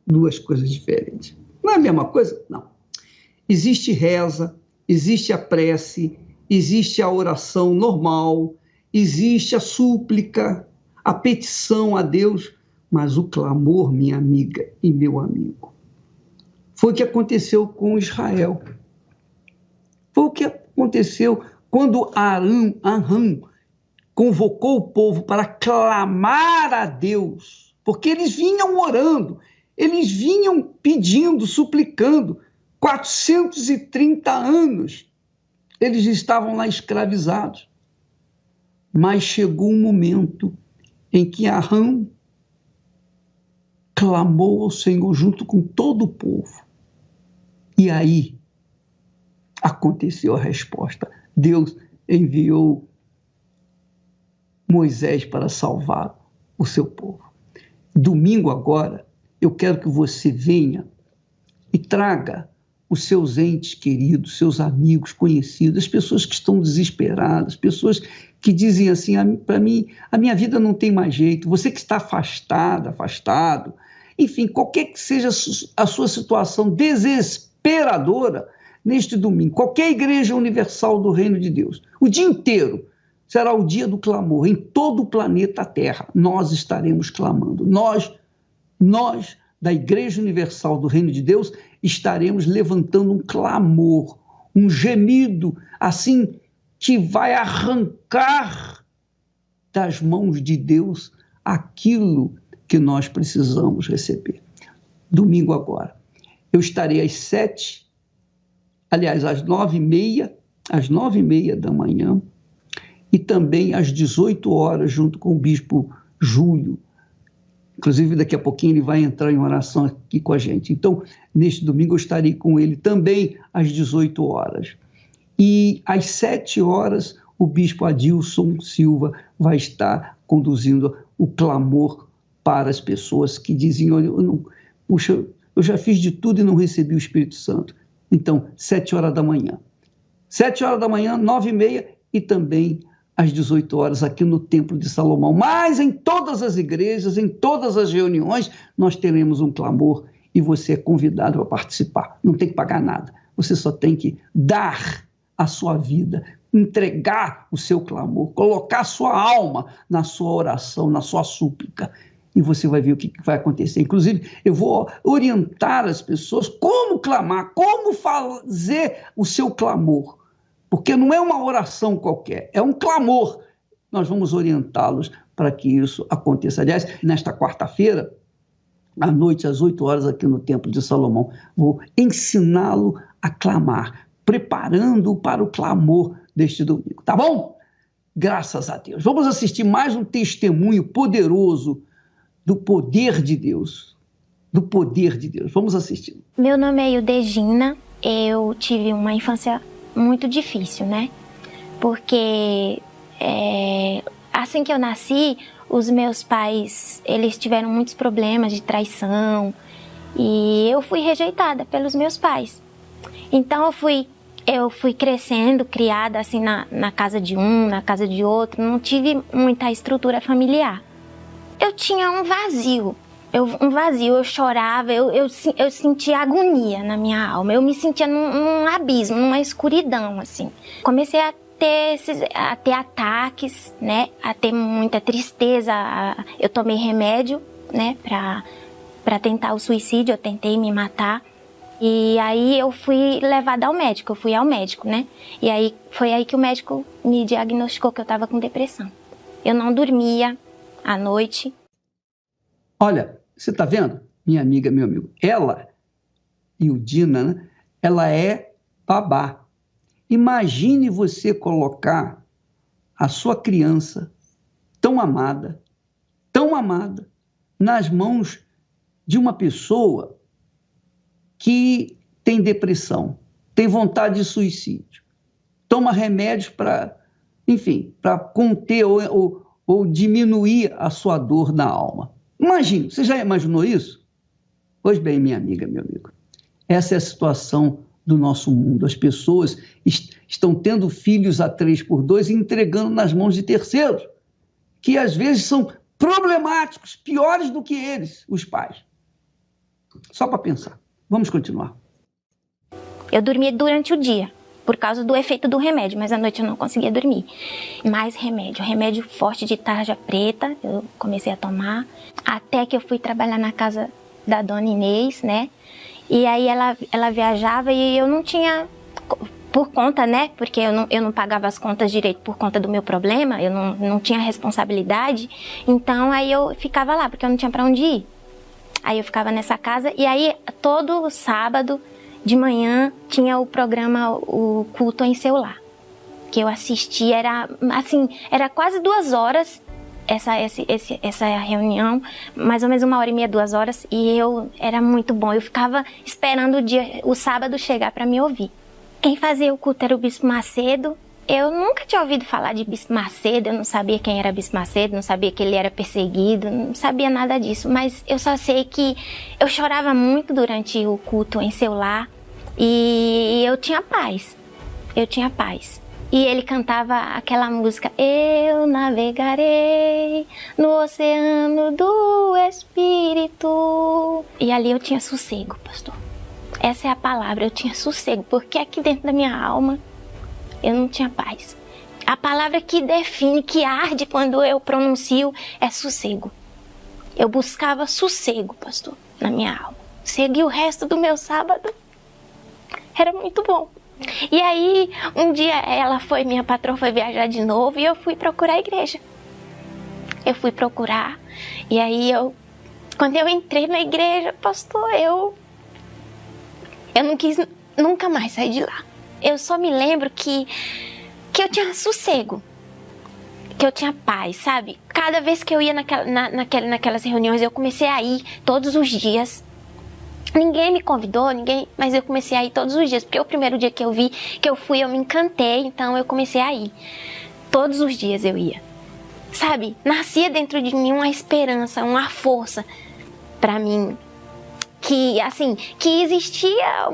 Duas coisas diferentes. Não é a mesma coisa? Não. Existe reza, existe a prece, existe a oração normal, existe a súplica, a petição a Deus, mas o clamor, minha amiga e meu amigo, foi o que aconteceu com Israel. Foi o que aconteceu quando Arão convocou o povo para clamar a Deus porque eles vinham orando, eles vinham pedindo, suplicando. 430 anos eles estavam lá escravizados. Mas chegou um momento em que Arão clamou ao Senhor junto com todo o povo. E aí aconteceu a resposta. Deus enviou Moisés para salvar o seu povo. Domingo agora, eu quero que você venha e traga os seus entes queridos, seus amigos, conhecidos, as pessoas que estão desesperadas, pessoas que dizem assim, para mim, a minha vida não tem mais jeito, você que está afastado, enfim, qualquer que seja a sua situação desesperadora, neste domingo, qualquer igreja universal do Reino de Deus, o dia inteiro será o dia do clamor, em todo o planeta Terra, nós estaremos clamando, nós da Igreja Universal do Reino de Deus, estaremos levantando um clamor, um gemido, assim, que vai arrancar das mãos de Deus aquilo que nós precisamos receber. Domingo agora, eu estarei às 9h30 da manhã, e também às 18 horas, junto com o Bispo Júlio. Inclusive, daqui a pouquinho ele vai entrar em oração aqui com a gente. Então, neste domingo eu estarei com ele também às 18 horas. E às 7 horas, o Bispo Adilson Silva vai estar conduzindo o clamor para as pessoas que dizem, olha, eu já fiz de tudo e não recebi o Espírito Santo. Então, 7 horas da manhã. 7 horas da manhã, 9h30 e também às 18 horas aqui no Templo de Salomão. Mas em todas as igrejas, em todas as reuniões, nós teremos um clamor e você é convidado a participar. Não tem que pagar nada. Você só tem que dar a sua vida, entregar o seu clamor, colocar a sua alma na sua oração, na sua súplica. E você vai ver o que vai acontecer. Inclusive, eu vou orientar as pessoas como clamar, como fazer o seu clamor. Porque não é uma oração qualquer, é um clamor. Nós vamos orientá-los para que isso aconteça. Aliás, nesta quarta-feira, à noite, às 8 horas, aqui no Templo de Salomão, vou ensiná-lo a clamar, preparando-o para o clamor deste domingo. Tá bom? Graças a Deus. Vamos assistir mais um testemunho poderoso do poder de Deus. Do poder de Deus. Vamos assistir. Meu nome é Ildegina. Eu tive uma infância muito difícil, né? Porque assim que eu nasci, os meus pais, eles tiveram muitos problemas de traição e eu fui rejeitada pelos meus pais. Então eu fui crescendo, criada assim na casa de um, na casa de outro, não tive muita estrutura familiar. Eu tinha um vazio. Eu chorava, eu sentia agonia na minha alma, eu me sentia num abismo, numa escuridão, assim. Comecei a ter ataques, né, a ter muita tristeza, eu tomei remédio, né, para tentar o suicídio, eu tentei me matar. E aí eu fui levada ao médico, eu fui ao médico, né, e aí foi aí que o médico me diagnosticou que eu estava com depressão. Eu não dormia à noite. Olha, você está vendo, minha amiga, meu amigo? Ela, Ildina, né? Ela é babá. Imagine você colocar a sua criança tão amada, nas mãos de uma pessoa que tem depressão, tem vontade de suicídio, toma remédios para, enfim, para conter ou diminuir a sua dor na alma. Imagine, você já imaginou isso? Pois bem, minha amiga, meu amigo, essa é a situação do nosso mundo. As pessoas estão tendo filhos a 3x2 e entregando nas mãos de terceiros, que às vezes são problemáticos, piores do que eles, os pais. Só para pensar. Vamos continuar. Eu dormia durante o dia, por causa do efeito do remédio, mas à noite eu não conseguia dormir. Mais remédio forte de tarja preta, eu comecei a tomar, até que eu fui trabalhar na casa da dona Inês, né? E aí ela viajava e eu não tinha por conta, né? Porque eu não pagava as contas direito por conta do meu problema, eu não tinha responsabilidade. Então aí eu ficava lá, porque eu não tinha para onde ir. Aí eu ficava nessa casa e aí todo sábado de manhã tinha o programa, o culto em seu lar, que eu assistia, era quase 2 horas essa reunião, mais ou menos 1h30, 2 horas, e era muito bom. Eu ficava esperando o sábado chegar para me ouvir. Quem fazia o culto era o Bispo Macedo. Eu nunca tinha ouvido falar de Bispo Macedo, eu não sabia quem era Bispo Macedo, não sabia que ele era perseguido, não sabia nada disso, mas eu só sei que eu chorava muito durante o culto em seu lar e eu tinha paz, E ele cantava aquela música, eu navegarei no oceano do Espírito. E ali eu tinha sossego, pastor. Essa é a palavra, eu tinha sossego, porque aqui dentro da minha alma eu não tinha paz. A palavra que define, que arde quando eu pronuncio é sossego. Eu buscava sossego, pastor, na minha alma. Segui o resto do meu sábado. Era muito bom. E aí, um dia minha patroa foi viajar de novo e eu fui procurar a igreja. Eu fui procurar e aí quando eu entrei na igreja, pastor, eu não quis nunca mais sair de lá. Eu só me lembro que eu tinha sossego, que eu tinha paz, sabe? Cada vez que eu ia naquelas reuniões, eu comecei a ir todos os dias. Ninguém me convidou, mas eu comecei a ir todos os dias, porque o primeiro dia que eu fui, eu me encantei, então eu comecei a ir. Todos os dias eu ia. Sabe? Nascia dentro de mim uma esperança, uma força para mim, que existia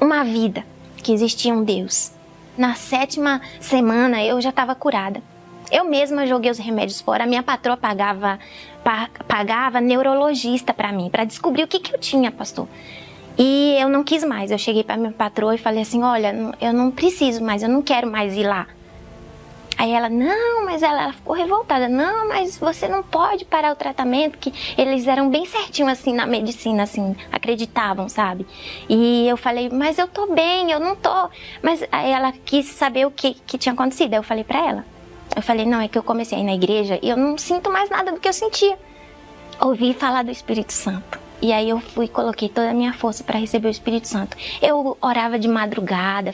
uma vida, que existia um Deus. Na 7ª semana eu já estava curada. Eu mesma joguei os remédios fora. A minha patroa pagava neurologista para mim, para descobrir o que eu tinha, pastor. E eu não quis mais. Eu cheguei para minha patroa e falei assim, olha, eu não preciso mais, eu não quero mais ir lá. Aí ela ficou revoltada. Não, mas você não pode parar o tratamento, que eles eram bem certinho assim na medicina, assim, acreditavam, sabe? E eu falei, mas eu tô bem, eu não tô. Mas aí ela quis saber o que tinha acontecido. Aí eu falei pra ela. Eu falei, não, é que eu comecei a ir na igreja e eu não sinto mais nada do que eu sentia. Ouvi falar do Espírito Santo. E aí eu fui e coloquei toda a minha força para receber o Espírito Santo. Eu orava de madrugada,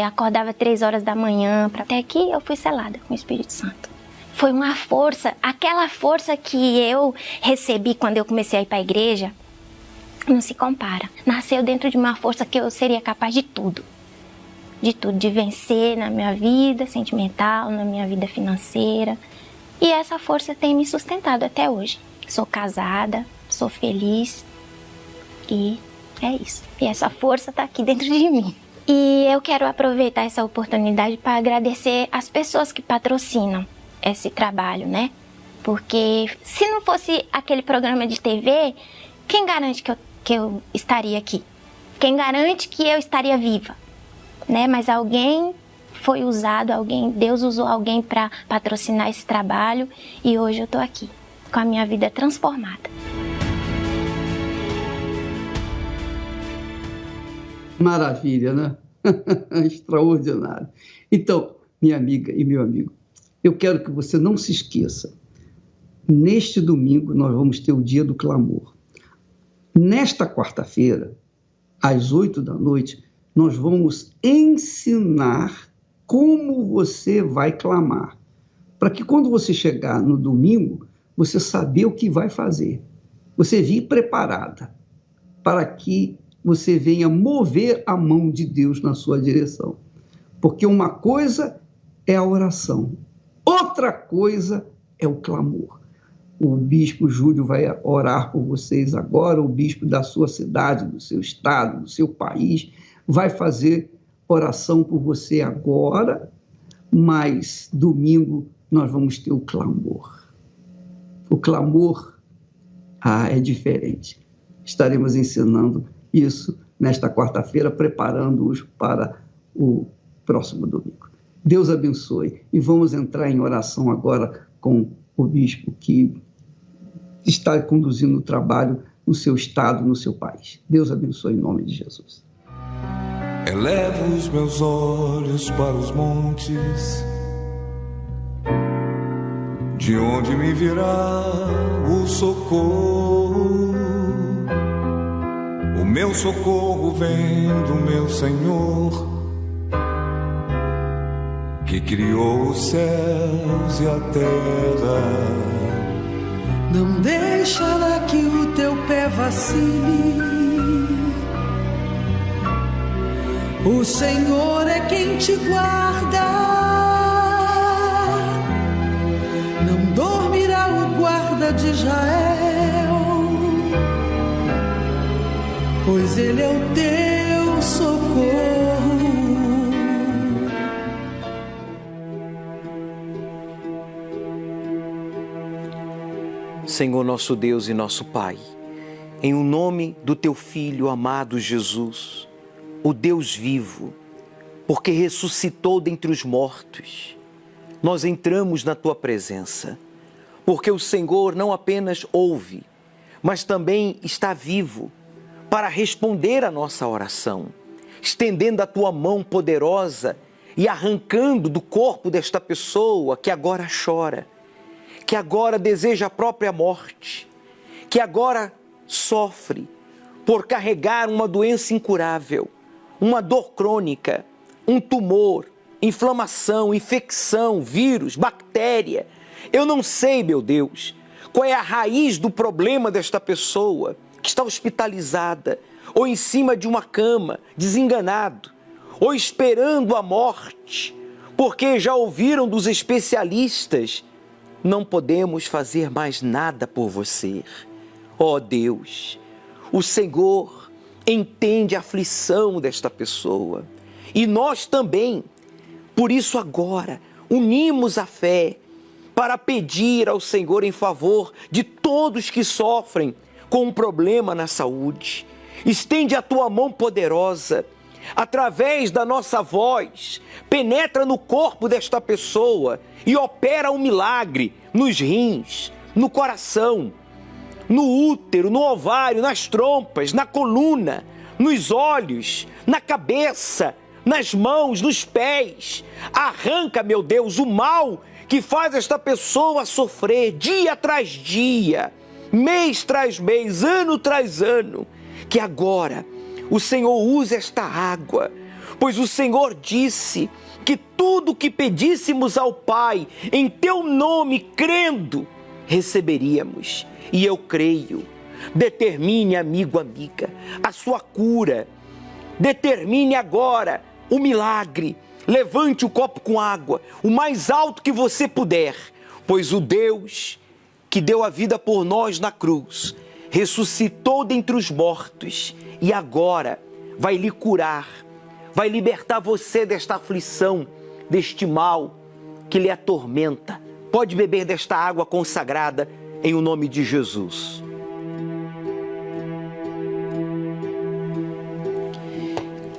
acordava 3 horas da manhã, até que eu fui selada com o Espírito Santo. Foi uma força, aquela força que eu recebi quando eu comecei a ir para a igreja, não se compara. Nasceu dentro de uma força que eu seria capaz de tudo. De tudo, de vencer na minha vida sentimental, na minha vida financeira. E essa força tem me sustentado até hoje. Sou casada, sou feliz e é isso. E essa força está aqui dentro de mim. E eu quero aproveitar essa oportunidade para agradecer as pessoas que patrocinam esse trabalho, né? Porque se não fosse aquele programa de TV, quem garante que eu estaria aqui? Quem garante que eu estaria viva? Né? Mas alguém foi usado, Deus usou alguém para patrocinar esse trabalho e hoje eu estou aqui, com a minha vida transformada. Maravilha, né? Extraordinário. Então, minha amiga e meu amigo, eu quero que você não se esqueça. Neste domingo nós vamos ter o Dia do Clamor. Nesta quarta-feira, às 20h, nós vamos ensinar como você vai clamar, para que quando você chegar no domingo, você saber o que vai fazer. Você vir preparada para que você venha mover a mão de Deus na sua direção. Porque uma coisa é a oração, outra coisa é o clamor. O bispo Júlio vai orar por vocês agora, o bispo da sua cidade, do seu estado, do seu país, vai fazer oração por você agora, mas domingo nós vamos ter o clamor. O clamor é diferente. Estaremos ensinando isso nesta quarta-feira, preparando-os para o próximo domingo. Deus abençoe. E vamos entrar em oração agora com o bispo que está conduzindo o trabalho no seu estado, no seu país. Deus abençoe em nome de Jesus. Elevo os meus olhos para os montes, de onde me virá o socorro? O meu socorro vem do meu Senhor, que criou os céus e a terra. Não deixará que o teu pé vacile. O Senhor é quem te guarda. Não dormirá o guarda de Israel, pois Ele é o teu socorro. Senhor nosso Deus e nosso Pai, em o nome do Teu Filho amado Jesus, o Deus vivo, porque ressuscitou dentre os mortos, nós entramos na Tua presença, porque o Senhor não apenas ouve, mas também está vivo para responder a nossa oração, estendendo a Tua mão poderosa e arrancando do corpo desta pessoa que agora chora, que agora deseja a própria morte, que agora sofre por carregar uma doença incurável, uma dor crônica, um tumor, inflamação, infecção, vírus, bactéria. Eu não sei, meu Deus, qual é a raiz do problema desta pessoa que está hospitalizada, ou em cima de uma cama, desenganado, ou esperando a morte, porque já ouviram dos especialistas: não podemos fazer mais nada por você. Ó Deus, o Senhor entende a aflição desta pessoa. E nós também, por isso agora, unimos a fé para pedir ao Senhor em favor de todos que sofrem com um problema na saúde. Estende a Tua mão poderosa, através da nossa voz, penetra no corpo desta pessoa e opera um milagre nos rins, no coração, no útero, no ovário, nas trompas, na coluna, nos olhos, na cabeça, nas mãos, nos pés. Arranca, meu Deus, o mal que faz esta pessoa sofrer dia atrás dia, mês tras mês, ano tras ano. Que agora o Senhor use esta água, pois o Senhor disse que tudo que pedíssemos ao Pai em Teu nome, crendo, receberíamos. E eu creio. Determine, amigo, amiga, a sua cura. Determine agora o milagre. Levante o copo com água, o mais alto que você puder, pois o Deus que deu a vida por nós na cruz, ressuscitou dentre os mortos e agora vai lhe curar, vai libertar você desta aflição, deste mal que lhe atormenta. Pode beber desta água consagrada em o nome de Jesus.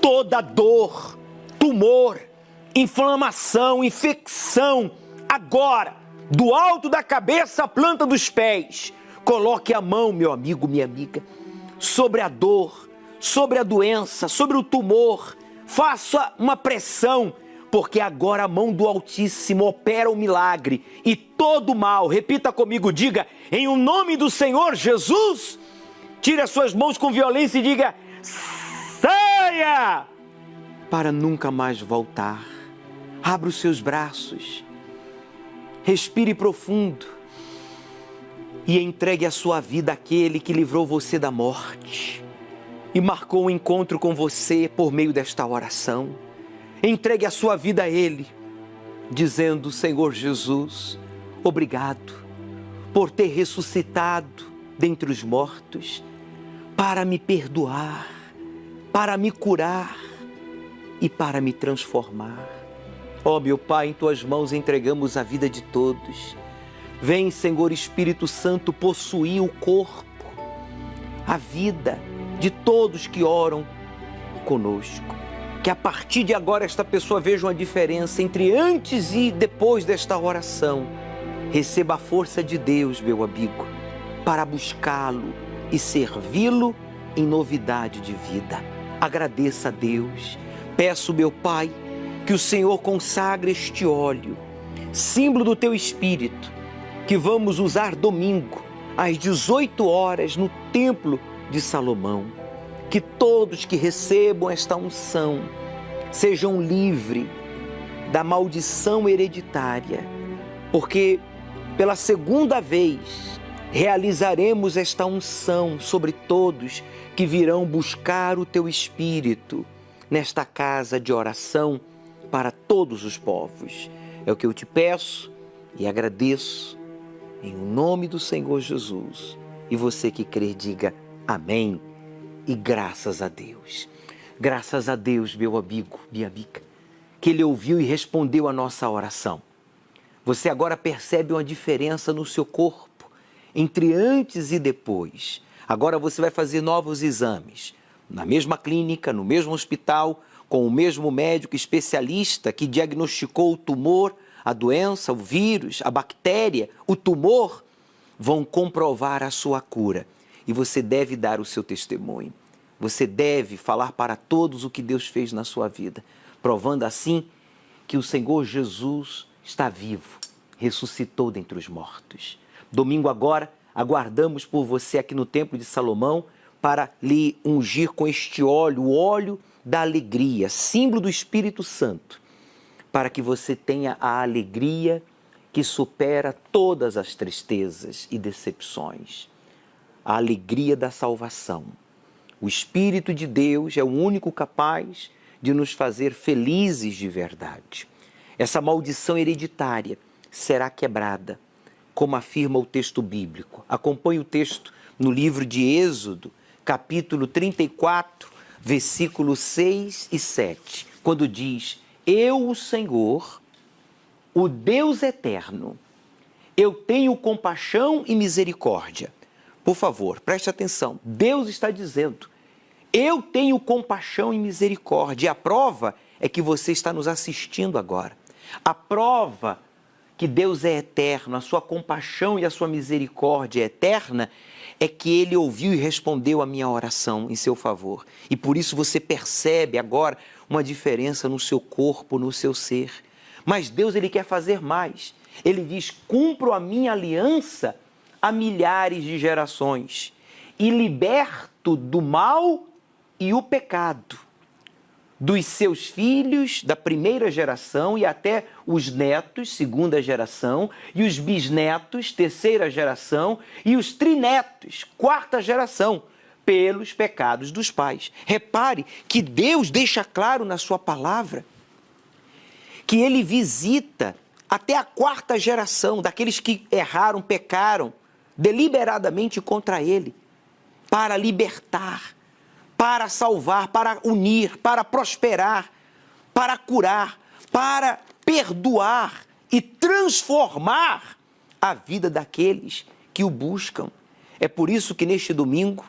Toda dor, tumor, inflamação, infecção, agora, do alto da cabeça à planta dos pés, coloque a mão, meu amigo, minha amiga, sobre a dor, sobre a doença, sobre o tumor. Faça uma pressão, porque agora a mão do Altíssimo opera o milagre e todo mal, repita comigo, diga, em o nome do Senhor Jesus, tire as suas mãos com violência e diga, saia, para nunca mais voltar. Abra os seus braços, respire profundo e entregue a sua vida àquele que livrou você da morte e marcou um encontro com você por meio desta oração. Entregue a sua vida a Ele, dizendo, Senhor Jesus, obrigado por ter ressuscitado dentre os mortos, para me perdoar, para me curar e para me transformar. Ó meu Pai, em Tuas mãos entregamos a vida de todos. Vem, Senhor Espírito Santo, possuir o corpo, a vida de todos que oram conosco. Que a partir de agora esta pessoa veja uma diferença entre antes e depois desta oração. Receba a força de Deus, meu amigo, para buscá-lo e servi-lo em novidade de vida. Agradeça a Deus, Peço, meu Pai, que o Senhor consagre este óleo, símbolo do Teu Espírito, que vamos usar domingo, às 18 horas, no Templo de Salomão. Que todos que recebam esta unção sejam livres da maldição hereditária, porque pela segunda vez realizaremos esta unção sobre todos que virão buscar o Teu Espírito nesta casa de oração para todos os povos. É o que eu te peço e agradeço em nome do Senhor Jesus. E você que crê, diga amém e graças a Deus. Graças a Deus, meu amigo, minha amiga, que Ele ouviu e respondeu a nossa oração. Você agora percebe uma diferença no seu corpo, entre antes e depois. Agora você vai fazer novos exames, na mesma clínica, no mesmo hospital, com o mesmo médico especialista que diagnosticou o tumor, a doença, o vírus, a bactéria, o tumor, vão comprovar a sua cura. E você deve dar o seu testemunho. Você deve falar para todos o que Deus fez na sua vida, provando assim que o Senhor Jesus está vivo, ressuscitou dentre os mortos. Domingo agora, aguardamos por você aqui no Templo de Salomão para lhe ungir com este óleo, o óleo da alegria, símbolo do Espírito Santo, para que você tenha a alegria que supera todas as tristezas e decepções. A alegria da salvação. O Espírito de Deus é o único capaz de nos fazer felizes de verdade. Essa maldição hereditária será quebrada, como afirma o texto bíblico. Acompanhe o texto no livro de Êxodo, capítulo 34, versículos 6 e 7, quando diz: Eu, o Senhor, o Deus eterno, eu tenho compaixão e misericórdia. Por favor, preste atenção. Deus está dizendo: eu tenho compaixão e misericórdia. E a prova é que você está nos assistindo agora. A prova que Deus é eterno, a sua compaixão e a sua misericórdia é eterna, é que Ele ouviu e respondeu a minha oração em seu favor. E por isso você percebe agora uma diferença no seu corpo, no seu ser. Mas Deus, Ele quer fazer mais. Ele diz: cumpro a minha aliança a milhares de gerações e liberto do mal e o pecado dos seus filhos da primeira geração e até os netos, segunda geração, e os bisnetos, terceira geração, e os trinetos, quarta geração, pelos pecados dos pais. Repare que Deus deixa claro na sua palavra que Ele visita até a quarta geração daqueles que erraram, pecaram deliberadamente contra Ele, para libertar, para salvar, para unir, para prosperar, para curar, para perdoar e transformar a vida daqueles que o buscam. É por isso que neste domingo,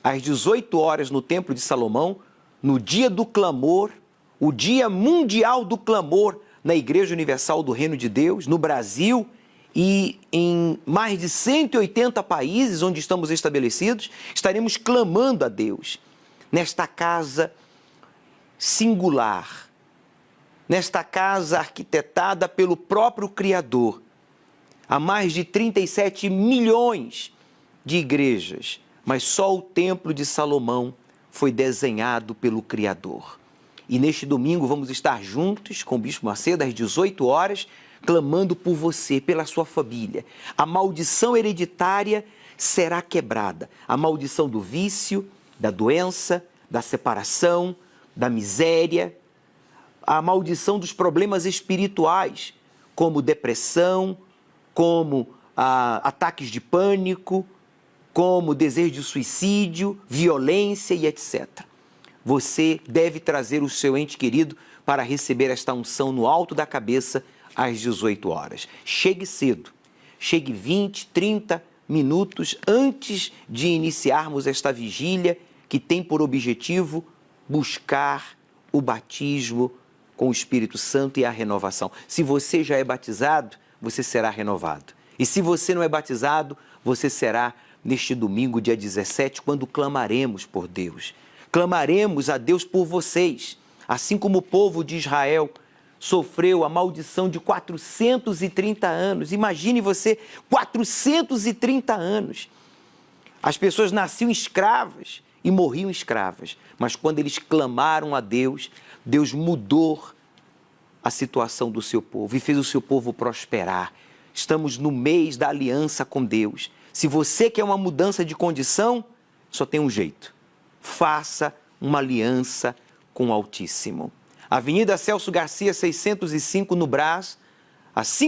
às 18 horas no Templo de Salomão, no dia do clamor, o dia mundial do clamor na Igreja Universal do Reino de Deus, no Brasil e em mais de 180 países onde estamos estabelecidos, estaremos clamando a Deus nesta casa singular, nesta casa arquitetada pelo próprio Criador. Há mais de 37 milhões de igrejas, mas só o Templo de Salomão foi desenhado pelo Criador. E neste domingo vamos estar juntos com o Bispo Macedo às 18 horas, clamando por você, pela sua família. A maldição hereditária será quebrada. A maldição do vício, da doença, da separação, da miséria, a maldição dos problemas espirituais, como depressão, como ataques de pânico, como desejo de suicídio, violência e etc. Você deve trazer o seu ente querido para receber esta unção no alto da cabeça às 18 horas. Chegue cedo, chegue 20, 30 minutos antes de iniciarmos esta vigília que tem por objetivo buscar o batismo com o Espírito Santo e a renovação. Se você já é batizado, você será renovado. E se você não é batizado, você será neste domingo, dia 17, quando clamaremos por Deus. Clamaremos a Deus por vocês. assim como o povo de Israel sofreu a maldição de 430 anos. Imagine você, 430 anos. As pessoas nasciam escravas e morriam escravas, mas quando eles clamaram a Deus, Deus mudou a situação do seu povo e fez o seu povo prosperar. Estamos no mês da aliança com Deus. Se você quer uma mudança de condição, só tem um jeito. Faça uma aliança com o Altíssimo. Avenida Celso Garcia, 605, no Brás, assim